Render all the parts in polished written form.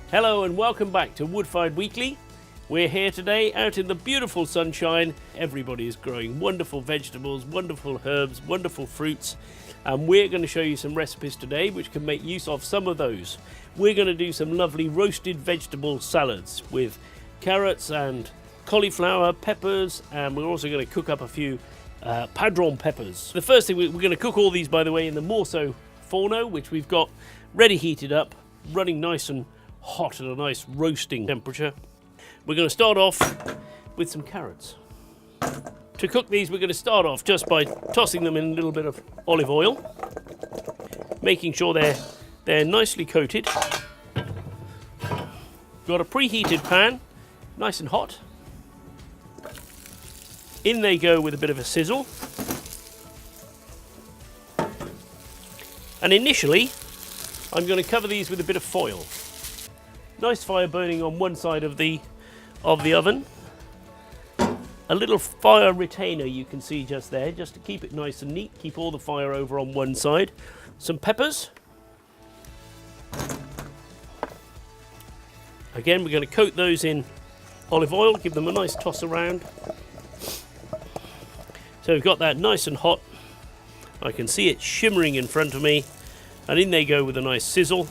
Hello and welcome back to Woodfired Weekly. We're here today out in the beautiful sunshine. Everybody is growing wonderful vegetables, wonderful herbs, wonderful fruits, and we're going to show you some recipes today which can make use of some of those. We're going to do some lovely roasted vegetable salads with carrots and cauliflower, peppers, and we're also going to cook up a few padron peppers. The first thing, we're going to cook all these, by the way, in the Morso Forno, which we've got ready heated up, running nice and hot at a nice roasting temperature. We're going to start off with some carrots. To cook these, we're going to start off just by tossing them in a little bit of olive oil, making sure they're nicely coated. Got a preheated pan, nice and hot. In they go with a bit of a sizzle. And initially, I'm going to cover these with a bit of foil. Nice fire burning on one side of the oven. A little fire retainer you can see just there, just to keep it nice and neat, keep all the fire over on one side. Some peppers. Again, we're going to coat those in olive oil, give them a nice toss around. So we've got that nice and hot. I can see it shimmering in front of me, and in they go with a nice sizzle.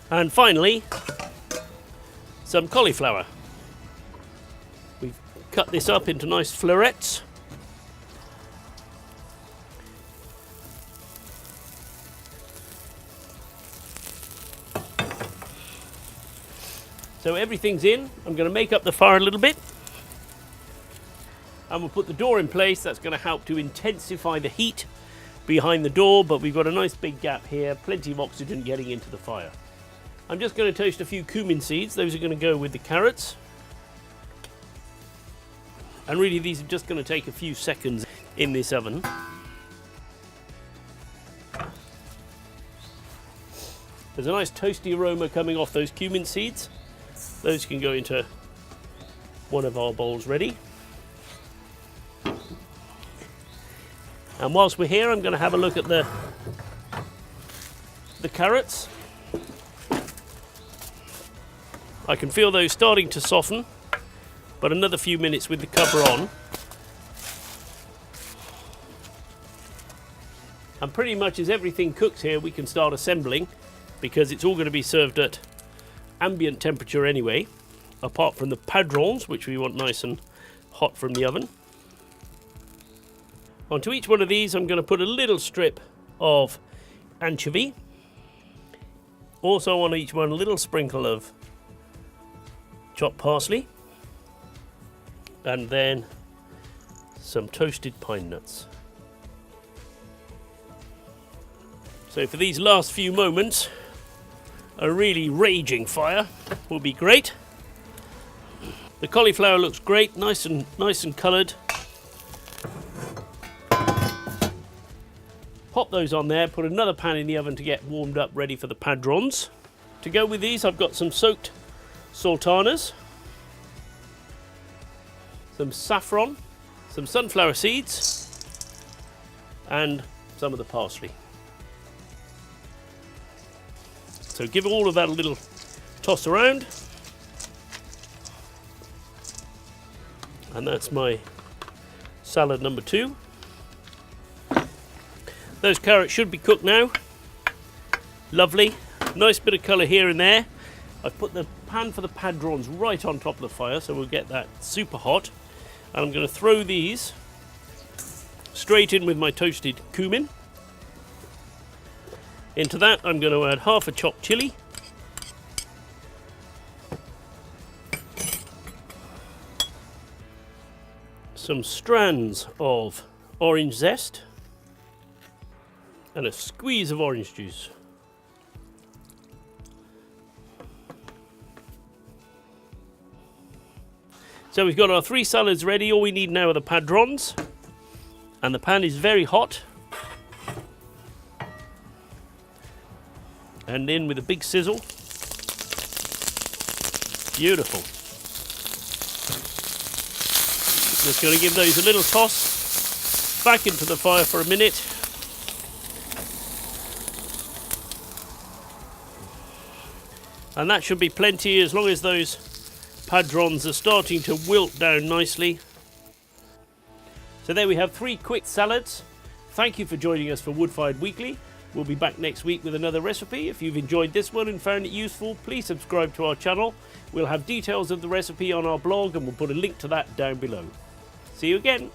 And finally, some cauliflower. We've cut this up into nice florets. So everything's in. I'm going to make up the fire a little bit. And we'll put the door in place. That's going to help to intensify the heat behind the door, but we've got a nice big gap here, plenty of oxygen getting into the fire. I'm just going to toast a few cumin seeds. Those are going to go with the carrots. And really these are just going to take a few seconds in this oven. There's a nice toasty aroma coming off those cumin seeds. Those can go into one of our bowls ready. And whilst we're here, I'm going to have a look at the carrots. I can feel those starting to soften, but another few minutes with the cover on. And pretty much as everything cooks here, we can start assembling, because it's all going to be served at ambient temperature anyway, apart from the padrons, which we want nice and hot from the oven. Onto each one of these, I'm going to put a little strip of anchovy. Also on each one, a little sprinkle of chopped parsley, and then some toasted pine nuts. So for these last few moments, a really raging fire will be great. The cauliflower looks great, nice and coloured. Pop those on there, put another pan in the oven to get warmed up, ready for the padrons. To go with these, I've got some soaked sultanas, some saffron, some sunflower seeds, and some of the parsley. So give all of that a little toss around. And that's my salad number 2. Those carrots should be cooked now. Lovely. Nice bit of colour here and there. I've put the pan for the padrons right on top of the fire, so we'll get that super hot. And I'm going to throw these straight in with my toasted cumin. Into that, I'm going to add half a chopped chilli, some strands of orange zest, and a squeeze of orange juice. So we've got our 3 salads ready. All we need now are the padrons, and the pan is very hot. And in with a big sizzle. Beautiful. Just going to give those a little toss back into the fire for a minute. And that should be plenty as long as those padrons are starting to wilt down nicely. So there we have 3 quick salads. Thank you for joining us for Woodfired Weekly. We'll be back next week with another recipe. If you've enjoyed this one and found it useful, please subscribe to our channel. We'll have details of the recipe on our blog and we'll put a link to that down below. See you again.